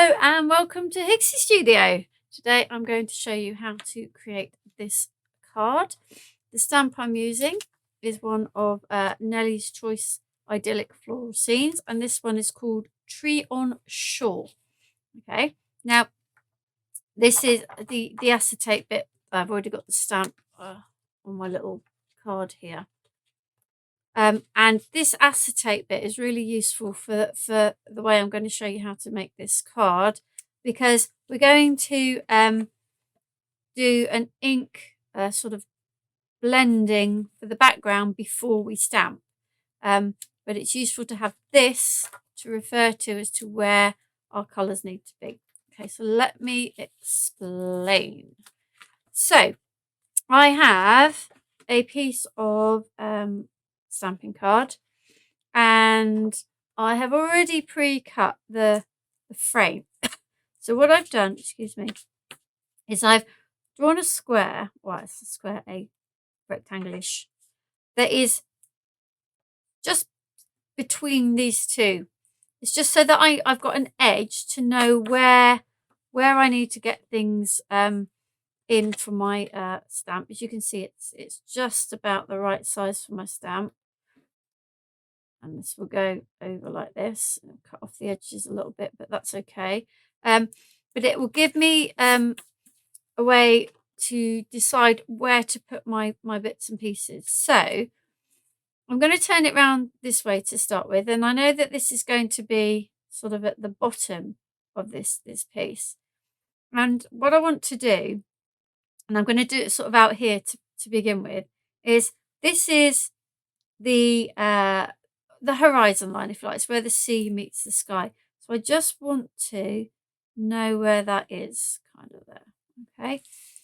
Hello and welcome to Hixxy Studio. Today I'm going to show you how to create this card. The stamp I'm using is one of Nellie's Choice Idyllic Floral Scenes, and this one is called Tree on Shore. Okay, now this is the acetate bit. I've already got the stamp on my little card here. And this acetate bit is really useful for the way I'm going to show you how to make this card, because we're going to do an ink sort of blending for the background before we stamp. But it's useful to have this to refer to as to where our colours need to be. Okay, so let me explain. So I have a piece of stamping card, and I have already pre-cut the frame. So what I've done, excuse me, is I've drawn a square. Well, it's a square, a rectangle-ish, that is just between these two. It's just so that I've got an edge to know where I need to get things in for my stamp. As you can see, it's just about the right size for my stamp. And this will go over like this and cut off the edges a little bit, but that's okay. But it will give me a way to decide where to put my bits and pieces. So I'm going to turn it around this way to start with, and I know that this is going to be sort of at the bottom of this piece. And what I want to do, and I'm going to do it sort of out here to begin with, is this is the horizon line, if you like. It's where the sea meets the sky. So I just want to know where that is, kind of there. Okay,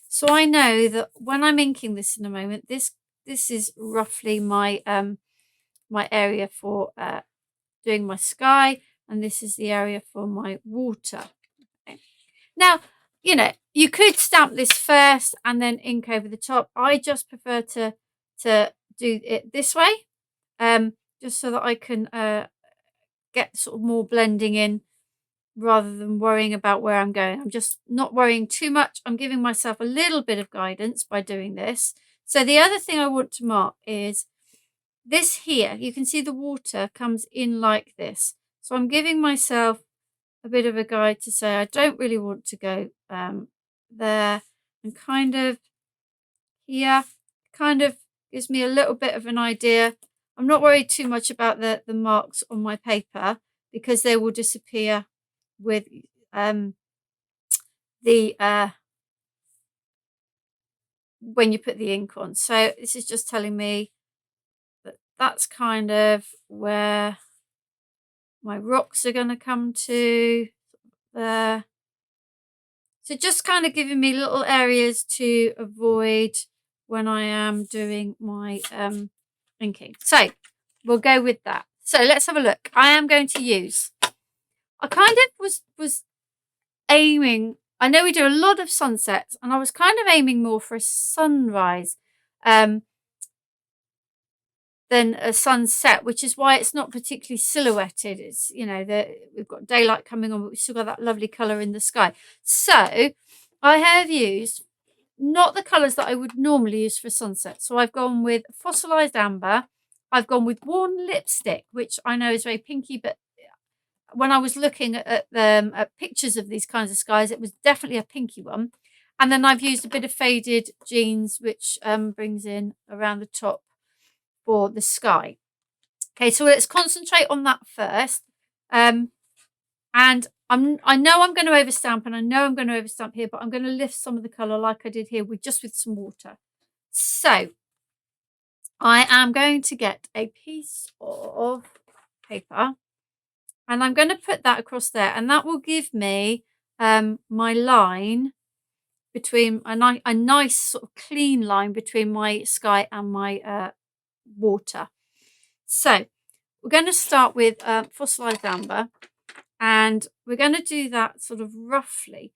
so I know that when I'm inking this in a moment, this is roughly my my area for doing my sky, and this is the area for my water. Okay. Now, you know, you could stamp this first and then ink over the top. I just prefer to do it this way, just so that I can get sort of more blending in rather than worrying about where I'm going. I'm just not worrying too much. I'm giving myself a little bit of guidance by doing this. So the other thing I want to mark is this here. You can see the water comes in like this. So I'm giving myself a bit of a guide to say I don't really want to go there, and kind of here, kind of gives me a little bit of an idea. I'm not worried too much about the marks on my paper, because they will disappear with when you put the ink on. So this is just telling me that that's kind of where my rocks are going to come to there. So just kind of giving me little areas to avoid when I am doing my inking. So we'll go with that. So let's have a look. I am going to use, I kind of was aiming, I know we do a lot of sunsets, and I was kind of aiming more for a sunrise than a sunset, which is why it's not particularly silhouetted. It's, you know, we've got daylight coming on, but we've still got that lovely colour in the sky. So I have used not the colours that I would normally use for sunset. So I've gone with fossilized amber. I've gone with worn lipstick, which I know is very pinky, but when I was looking at pictures of these kinds of skies, it was definitely a pinky one. And then I've used a bit of faded jeans, which brings in around the top for the sky. Okay, so let's concentrate on that first. And I know I'm going to overstamp, and I know I'm going to overstamp here, but I'm going to lift some of the colour like I did here with some water. So I am going to get a piece of paper, and I'm going to put that across there, and that will give me my line between a nice sort of clean line between my sky and my water. So we're going to start with fossilized amber, and we're going to do that sort of roughly.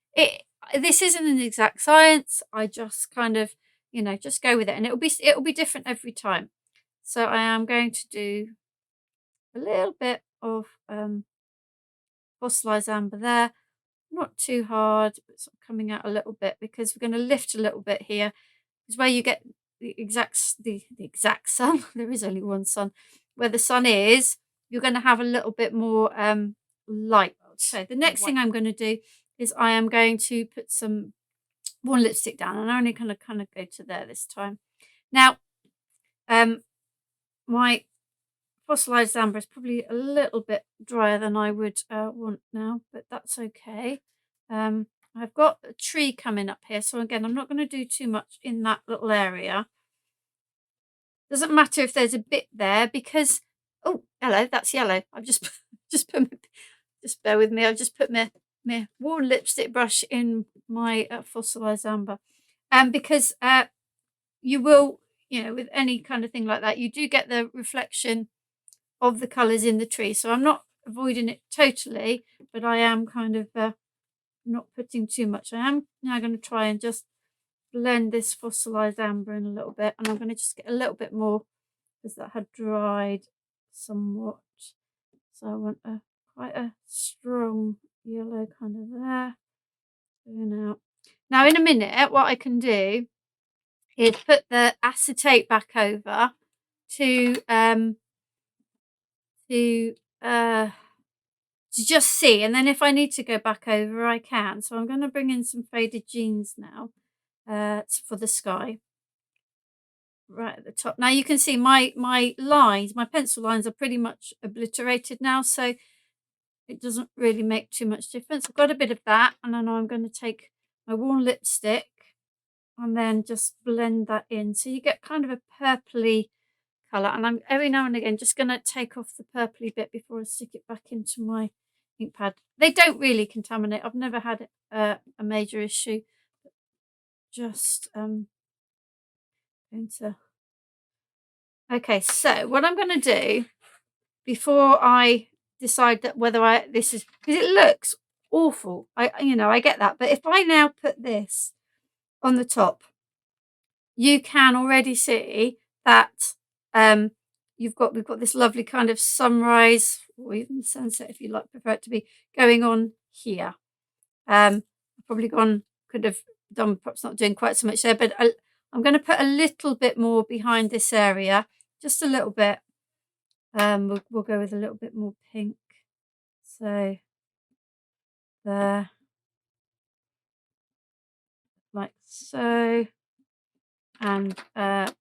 This isn't an exact science. I just kind of, you know, just go with it, and it'll be different every time. So I am going to do a little bit of fossilized amber there. not too hard, but sort of coming out a little bit, because we're going to lift a little bit here. Is where you get the exact sun. There is only one sun. Where the sun is, you're going to have a little bit more light. So the next thing I'm going to do is I am going to put some warm lipstick down, and I'm only going to kind of go to there this time. Now, my fossilized amber is probably a little bit drier than I would want now, but that's okay. I've got a tree coming up here, so again, I'm not going to do too much in that little area. Doesn't matter if there's a bit there, because oh, hello, that's yellow. I've just put just bear with me. I've just put my warm lipstick brush in my fossilized amber, because you will, you know, with any kind of thing like that, you do get the reflection of the colours in the tree. So I'm not avoiding it totally, but I am kind of not putting too much. I am now going to try and just blend this fossilized amber in a little bit, and I'm going to just get a little bit more because that had dried somewhat. So I want quite a strong yellow kind of there. Going out. Now in a minute, what I can do is put the acetate back over to just see, and then if I need to go back over, I can. So I'm going to bring in some faded jeans now for the sky right at the top. Now you can see my lines, my pencil lines are pretty much obliterated now, so it doesn't really make too much difference. I've got a bit of that, and then I'm going to take my warm lipstick and then just blend that in, so you get kind of a purpley colour. And I'm every now and again just going to take off the purpley bit before I stick it back into my ink pad. They don't really contaminate. I've never had a major issue. Just going to okay, so what I'm going to do before I decide that whether this is, because it looks awful, I get that, but if I now put this on the top, you can already see that we've got this lovely kind of sunrise, or even sunset if you like, prefer it to be, going on here. I've probably could have done, perhaps not doing quite so much there, but I'm going to put a little bit more behind this area, just a little bit. We'll go with a little bit more pink. So there, like so, and so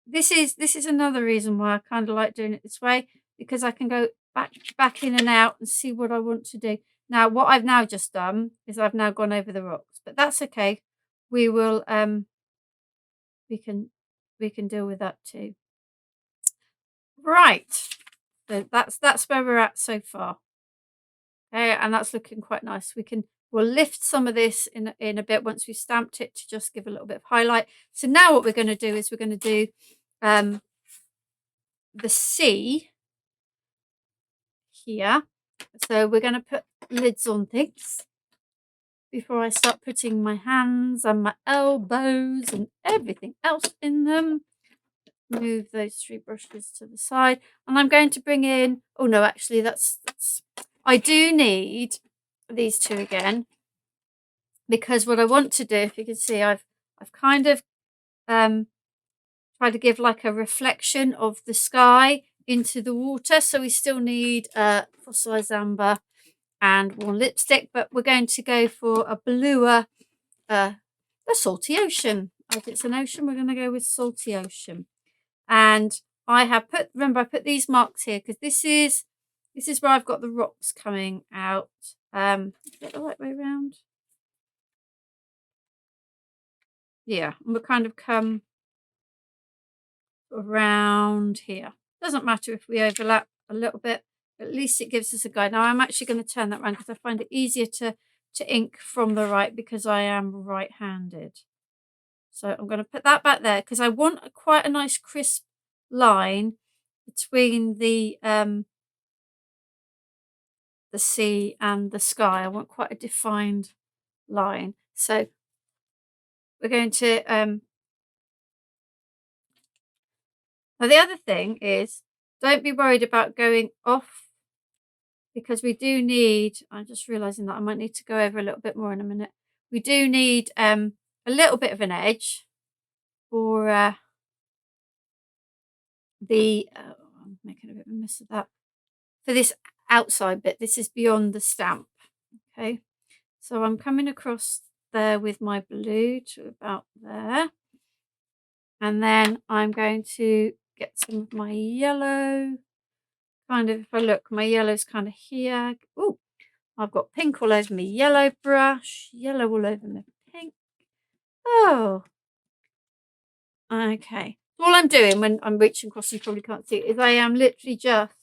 this is another reason why I kind of like doing it this way, because I can go back in and out and see what I want to do. Now, what I've now just done is I've now gone over the rocks, but that's okay. We will we can deal with that too. Right. So that's where we're at so far. Okay, and that's looking quite nice. We'll lift some of this in a bit once we've stamped it, to just give a little bit of highlight. So now what we're going to do is we're going to do the C here. So we're going to put lids on things before I start putting my hands and my elbows and everything else in them. Move those three brushes to the side, and I'm going to bring in, oh no, actually that's I do need these two again, because what I want to do, if you can see, I've kind of tried to give like a reflection of the sky into the water. So we still need fossilized amber and warm lipstick, but we're going to go for a bluer, the salty ocean. If it's an ocean, we're going to go with salty ocean. And I have remember I put these marks here because this is where I've got the rocks coming out. Is that the right way around? Yeah, and we'll kind of come around here. Doesn't matter if we overlap a little bit, at least it gives us a guide. Now I'm actually going to turn that around because I find it easier to ink from the right, because I am right-handed. So I'm going to put that back there because I want quite a nice crisp line between the sea and the sky. I want quite a defined line. So we're going to now the other thing is, don't be worried about going off because we do need, I'm just realising that I might need to go over a little bit more in a minute. We do need a little bit of an edge for I'm making a bit of a mess of that. For this outside bit, this is beyond the stamp. Okay, so I'm coming across there with my blue to about there. And then I'm going to get some of my yellow. Kind of, if I look, my yellow's kind of here. Oh, I've got pink all over my yellow brush, yellow all over my pink. Oh, okay. All I'm doing when I'm reaching across, you probably can't see, is I am literally just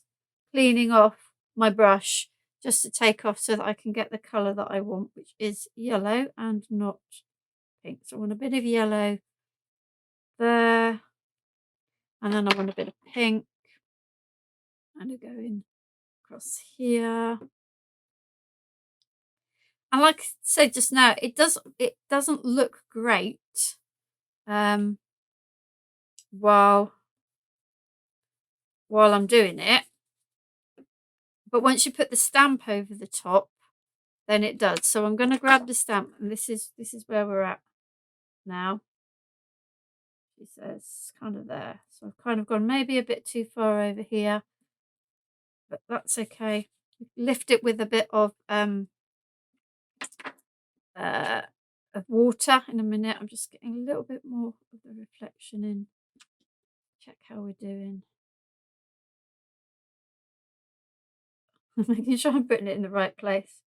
cleaning off my brush just to take off so that I can get the colour that I want, which is yellow and not pink. So I want a bit of yellow there, and then I want a bit of pink, and I go in across here. And like I said just now, it doesn't look great while I'm doing it, but once you put the stamp over the top, then it does. So I'm going to grab the stamp, and this is where we're at now. She says kind of there, so I've kind of gone maybe a bit too far over here, but that's okay. Lift it with a bit of water in a minute. I'm just getting a little bit more of the reflection in. Check how we're doing. Making sure I'm putting it in the right place.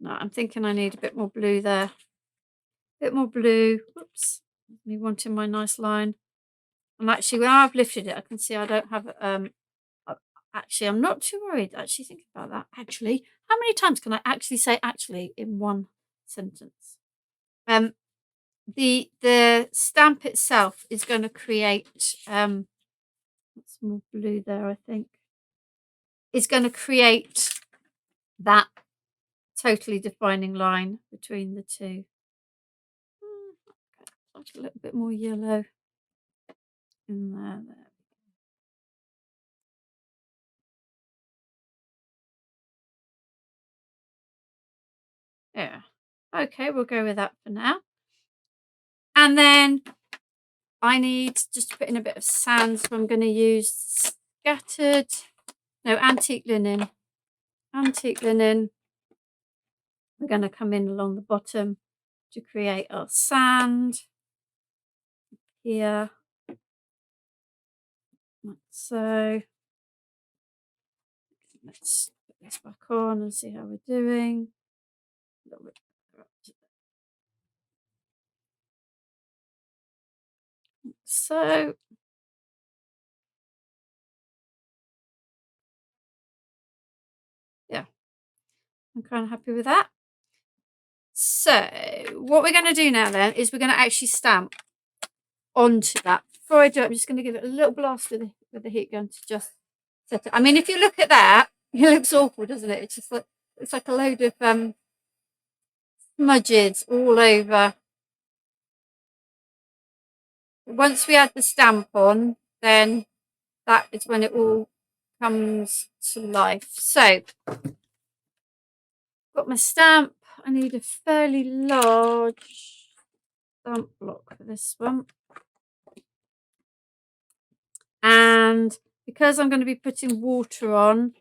No, I'm thinking I need a bit more blue there. A bit more blue. Whoops. Me wanting my nice line. And actually, when I've lifted it, I can see I don't have actually, I'm not too worried. Actually, think about that. Actually, how many times can I actually say actually in one sentence? The stamp itself is going to create some more blue there, I think. It's going to create that totally defining line between the two. A little bit more yellow in there. Yeah. Okay, we'll go with that for now. And then I need just to put in a bit of sand, so I'm going to use antique linen. Antique linen. We're going to come in along the bottom to create our sand here. Like so. Let's put this back on and see how we're doing. A little bit so. Yeah, I'm kind of happy with that. So what we're going to do now then is we're going to actually stamp onto that. Before I do it, I'm just going to give it a little blast with the heat gun to just set it. I mean, if you look at that, it looks awful, doesn't it? It's just like, it's like a load of smudges all over. Once we add the stamp on, then that is when it all comes to life. So got my stamp. I need a fairly large stamp block for this one. And because I'm going to be putting water on,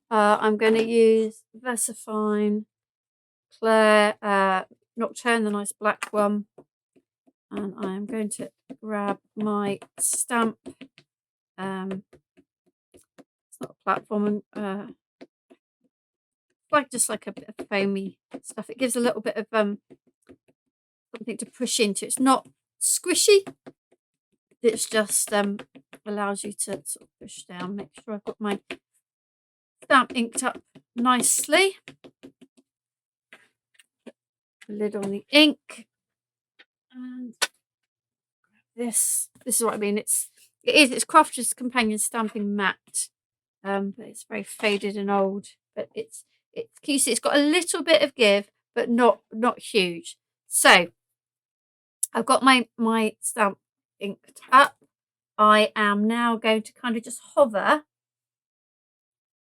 I'm going to use Versafine, Clair, Nocturne, the nice black one. And I'm going to grab my stamp. It's not a platform, like just like a bit of foamy stuff. It gives a little bit of something to push into. It's not squishy. It's just allows you to sort of push down. Make sure I've got my stamp inked up nicely. The lid on the ink, and this is what I mean. It's Crafters Companion Stamping Matte, but it's very faded and old. But it's can you see it's got a little bit of give, but not huge. So I've got my stamp inked up. I am now going to kind of just hover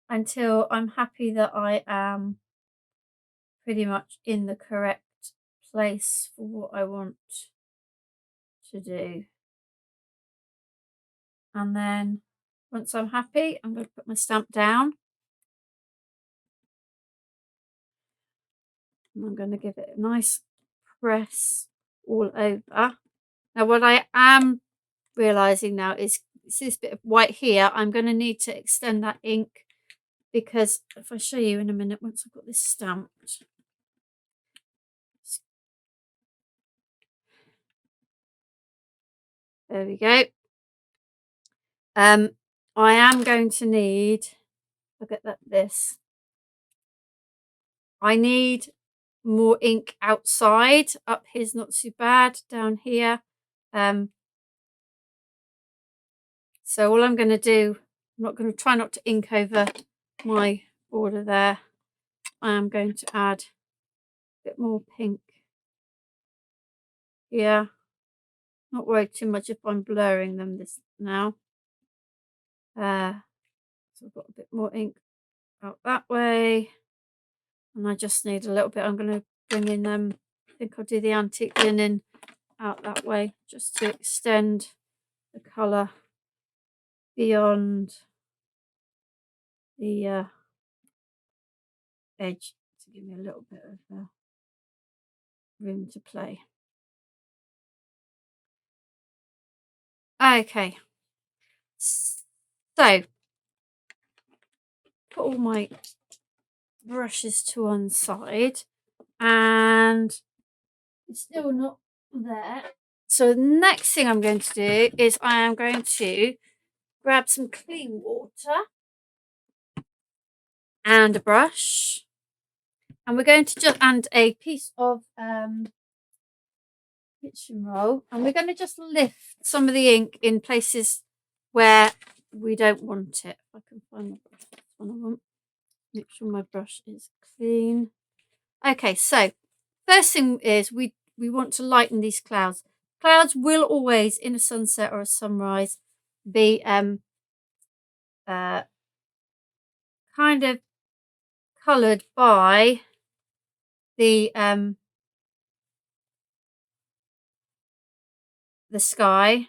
until I'm happy that I am pretty much in the correct place for what I want to do. And then once I'm happy, I'm going to put my stamp down. And I'm going to give it a nice press all over. Now what I am realising now is this bit of white here, I'm going to need to extend that ink, because if I show you in a minute once I've got this stamped. There we go. I am going to need, look at that, this. I need more ink outside. Up here's not too bad, down here. So all I'm going to do, I'm not going to try not to ink over my border there. I am going to add a bit more pink here. Not worried too much if I'm blurring them this now. So I've got a bit more ink out that way. And I just need a little bit. I'm going to bring in I think I'll do the antique linen out that way just to extend the colour beyond the edge, to give me a little bit of room to play. Okay, so put all my brushes to one side, and it's still not there. So the next thing I'm going to do is I am going to grab some clean water and a brush, and we're going to just and a piece of kitchen roll, and we're going to just lift some of the ink in places where we don't want it. If I can find the brush, that's one I want. Make sure my brush is clean. Okay, so first thing is we want to lighten these clouds. Clouds will always, in a sunset or a sunrise, be kind of coloured by the sky.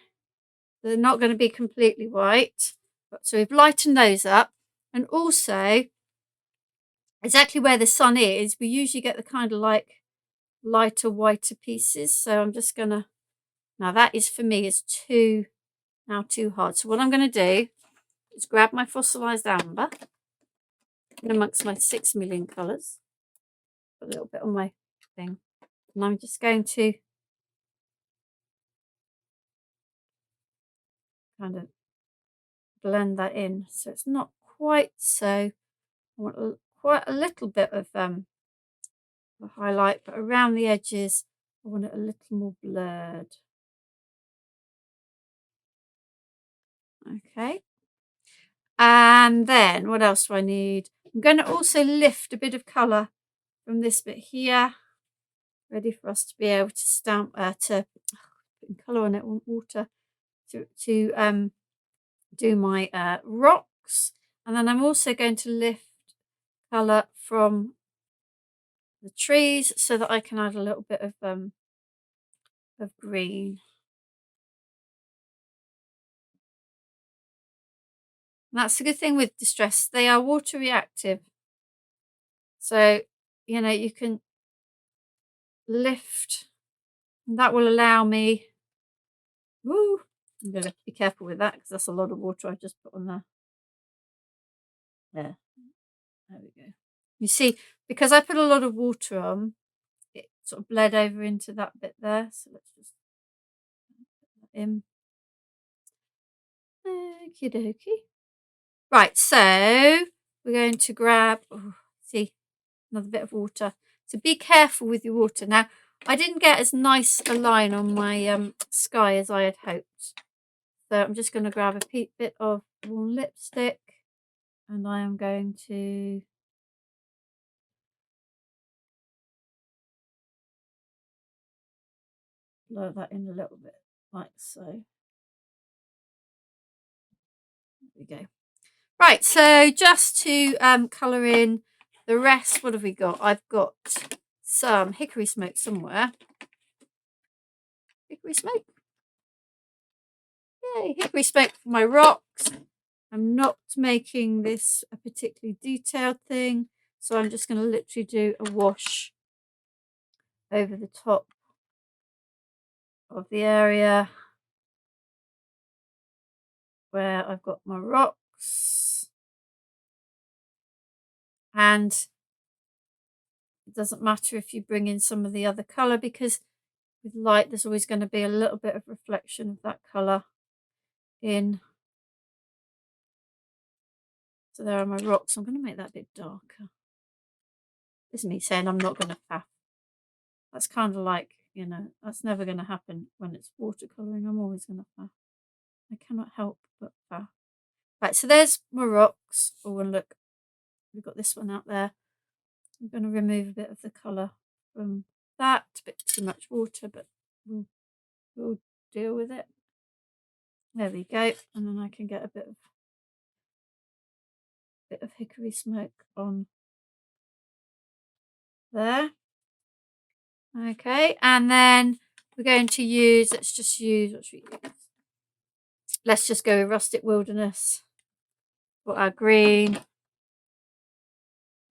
They're not going to be completely white. So we've lightened those up. And also, exactly where the sun is, we usually get the kind of like lighter, whiter pieces. So I'm just going to, now that is for me is too hard. So what I'm going to do is grab my fossilised amber in amongst my 6 million colours. Put a little bit on my thing. And I'm just going to kind of blend that in. So it's not quite so, I want quite a little bit of a highlight, but around the edges I want it a little more blurred. Okay, and then what else do I need? I'm going to also lift a bit of colour from this bit here, ready for us to be able to stamp to put colour on it, want water to do my rocks. And then I'm also going to lift colour from the trees so that I can add a little bit of green. And that's the good thing with distress, they are water reactive. So, you know, you can lift, and that will allow me, woo, I'm going to be careful with that because that's a lot of water I've just put on there. There we go. You see, because I put a lot of water on, it sort of bled over into that bit there. So let's just put that in. Okie dokie. Right, so we're going to grab, see, another bit of water. So be careful with your water. Now, I didn't get as nice a line on my sky as I had hoped. So I'm just going to grab a bit of warm lipstick, and I am going to blur that in a little bit, like so. we go. Right, so just to colour in the rest, what have we got? I've got some hickory smoke somewhere. Hickory smoke. Yay, hickory smoke for my rocks. I'm not making this a particularly detailed thing, so I'm just going to literally do a wash over the top of the area where I've got my rocks. And it doesn't matter if you bring in some of the other colour, because with light there's always going to be a little bit of reflection of that colour in. So there are my rocks. I'm going to make that a bit darker. This is me saying I'm not going to faff. That's kind of like, you know, that's never going to happen when it's watercolouring. I'm always going to faff. I cannot help but faff. Right, so there's my rocks. Oh, and look, we've got this one out there. I'm going to remove a bit of the colour from that. A bit too much water, but we'll deal with it. There we go. And then I can get a bit of hickory smoke on there. Okay, and then we're going to use, let's just use, what should we use? Let's just go with Rustic Wilderness for our green.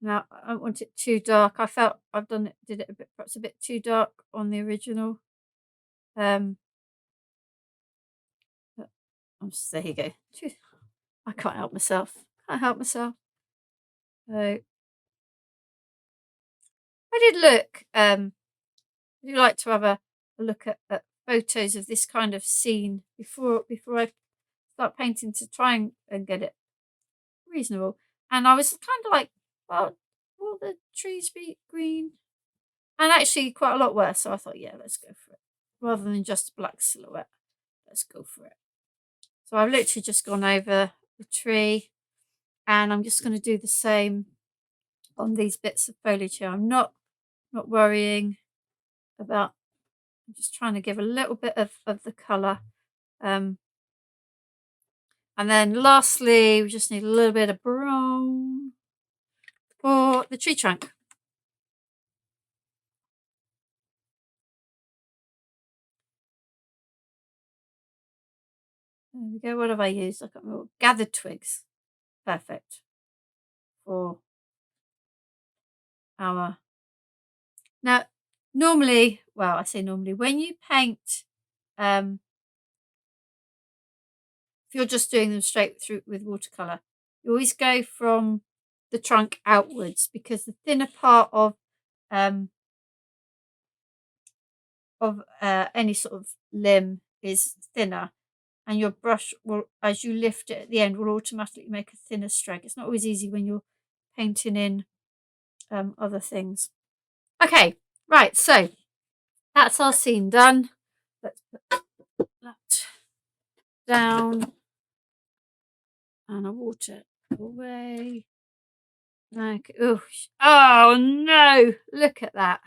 Now, I don't want it too dark. I felt did it a bit, perhaps a bit too dark on the original. But there you go. I can't help myself. So I did look. I do like to have a look at photos of this kind of scene before I start painting, to try and get it reasonable. And I was kind of like, well, will the trees be green? And actually quite a lot worse. So I thought, yeah, let's go for it. Rather than just a black silhouette, let's go for it. So I've literally just gone over the tree, and I'm just going to do the same on these bits of foliage here. I'm not worrying about, I'm just trying to give a little bit of the colour. And then lastly, we just need a little bit of brown for the tree trunk. There we go. What have I used? I can't remember. Gathered twigs. Perfect. For our... Now, normally, well, I say normally, when you paint, if you're just doing them straight through with watercolour, you always go from the trunk outwards, because the thinner part of any sort of limb is thinner, and your brush will, as you lift it at the end, will automatically make a thinner stroke. It's not always easy when you're painting in other things. Okay, right, so that's our scene done. Let's put that down, and I'll water away. Like, oh no, look at that.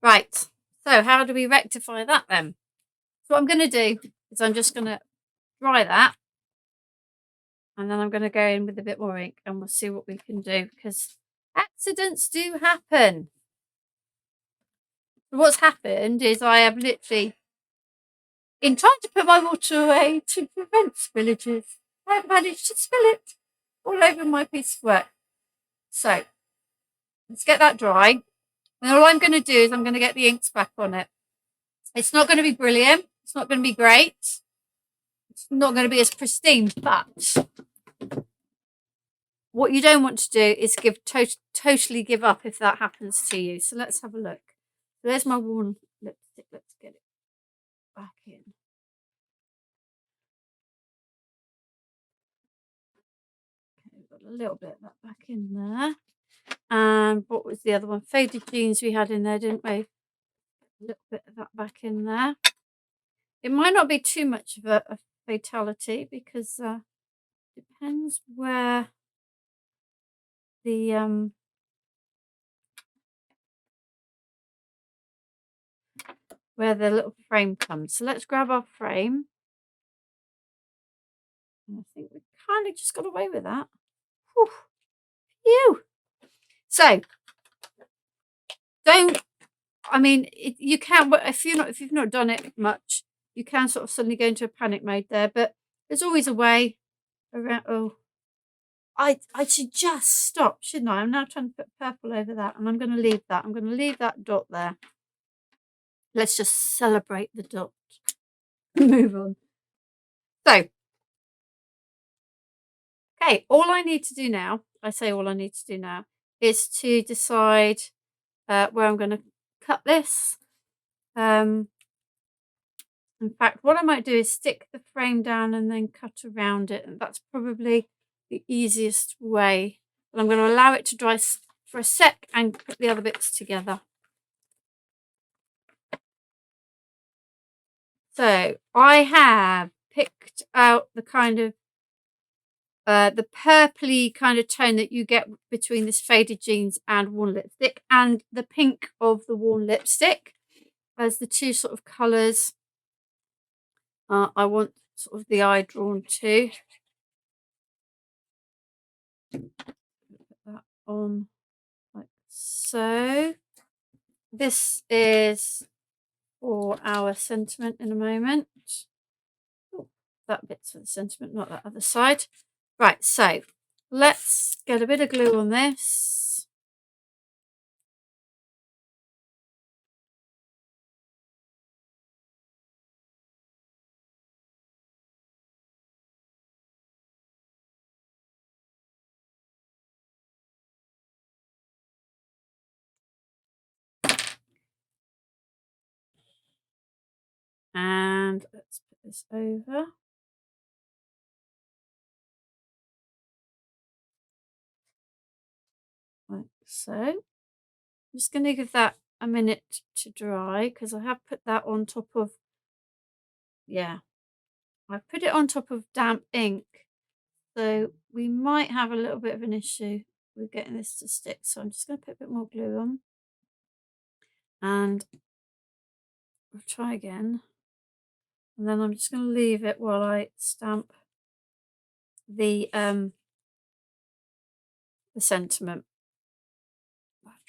Right, so how do we rectify that then? So what I'm going to do is I'm just going to dry that, and then I'm going to go in with a bit more ink, and we'll see what we can do, because accidents do happen. So what's happened is I have literally, in trying to put my water away to prevent spillages, I've managed to spill it all over my piece of work. So let's get that dry. And all I'm going to do is I'm going to get the inks back on it. It's not going to be brilliant. It's not going to be great. It's not going to be as pristine, but what you don't want to do is totally give up if that happens to you. So let's have a look. So there's my worn lipstick. Let's get it back in. Okay, we've got a little bit of that back in there. And what was the other one? Faded jeans we had in there, didn't we? A little bit of that back in there. It might not be too much of a fatality, because depends where the little frame comes. So let's grab our frame. And I think we kind of just got away with that. Whew. Phew. So you can, if you've not done it much, you can sort of suddenly go into a panic mode there, but there's always a way around. Oh, I should just stop, shouldn't I? I'm now trying to put purple over that, and I'm going to leave that. I'm going to leave that dot there. Let's just celebrate the dot. Move on. So, okay, all I need to do now, is to decide where I'm going to cut this. In fact, what I might do is stick the frame down and then cut around it, and that's probably the easiest way. But I'm going to allow it to dry for a sec and put the other bits together. So I have picked out the kind of the purpley kind of tone that you get between this faded jeans and worn lipstick, and the pink of the worn lipstick as the two sort of colours I want sort of the eye drawn to. Put that on like so. This is for our sentiment in a moment. Oh, that bit's for the sentiment, not that other side. Right, so let's get a bit of glue on this. And let's put this over. Like so. I'm just going to give that a minute to dry because I have put that on top of, I've put it on top of damp ink. So we might have a little bit of an issue with getting this to stick. So I'm just going to put a bit more glue on. And we'll try again. And then I'm just going to leave it while I stamp the sentiment.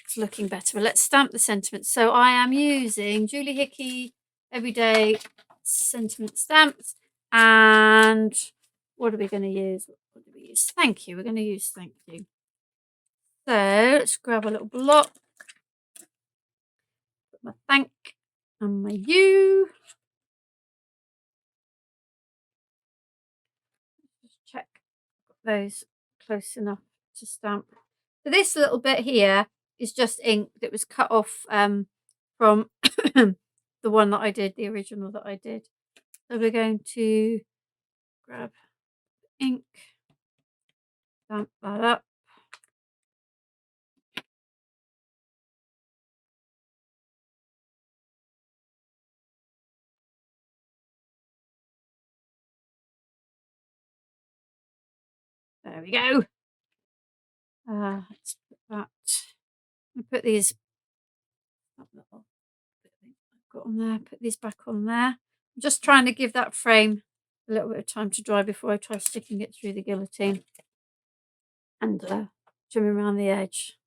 It's looking better. But let's stamp the sentiment. So I am using Julie Hickey Everyday Sentiment Stamps. And what are we going to use? What do we use? Thank you. We're going to use thank you. So let's grab a little block. Put my thank and my you. Just check those close enough to stamp. So this little bit here is just ink that was cut off from the one that I did, the original that I did. So we're going to grab ink, stamp that up. There we go. Let's put that. I'll put these. I've got on there. Put these back on there. I'm just trying to give that frame a little bit of time to dry before I try sticking it through the guillotine and trimming around the edge.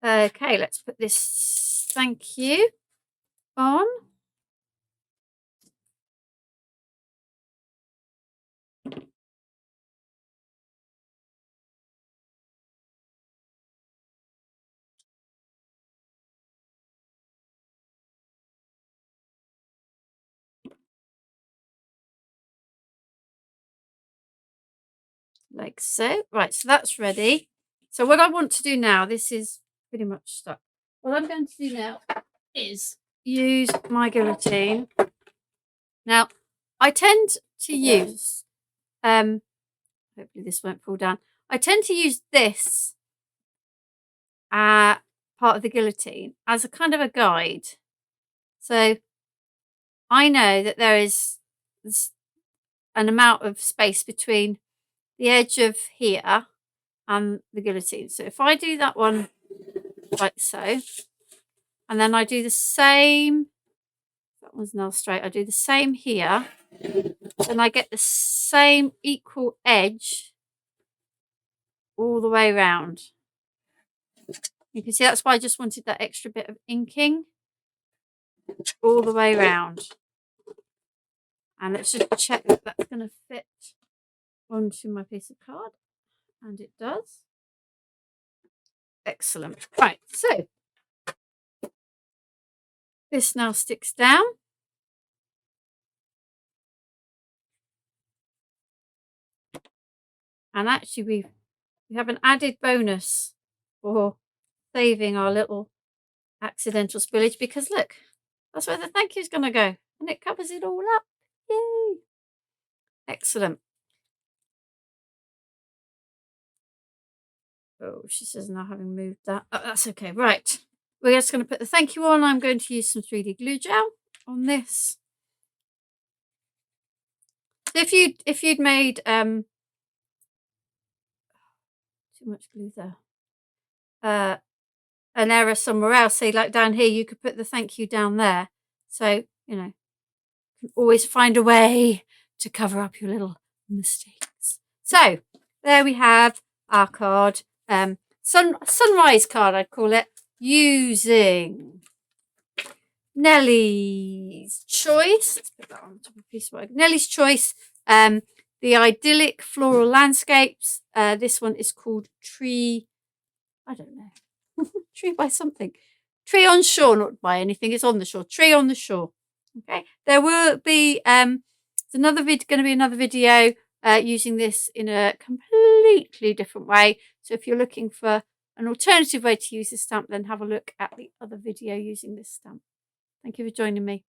Okay, let's put this thank you on. Like so. Right, so that's ready. So what I want to do now, this is pretty much stuck. What I'm going to do now is use my guillotine. Now, I tend to use, hopefully this won't fall down. I tend to use this part of the guillotine as a kind of a guide. So I know that there is an amount of space between the edge of here and the guillotine. So if I do that one like so, and then I do the same, that one's now straight. I do the same here. Then I get the same equal edge all the way around. You can see that's why I just wanted that extra bit of inking all the way around. And let's just check that that's going to fit onto my piece of card. And it does. Excellent. Right, so this now sticks down. And actually we have an added bonus for saving our little accidental spillage, because look, that's where the thank you is going to go, and it covers it all up. Yay! Excellent. Oh, she says now having moved that. Oh, that's okay. Right. We're just going to put the thank you on. I'm going to use some 3D glue gel on this. So if you'd made too much glue there, an error somewhere else, say like down here, you could put the thank you down there. So, you know, you can always find a way to cover up your little mistakes. So there we have our card, sunrise card, I'd call it, using Nellie's Choice. Let's put that on top of a piece of work. Nellie's Choice, the Idyllic Floral Landscapes. This one is called Tree, I don't know. Tree by something. Tree on shore, not by anything. It's on the shore. Tree on the shore. Okay. There will be there's going to be another video using this in a completely different way. So if you're looking for an alternative way to use this stamp, then have a look at the other video using this stamp. Thank you for joining me.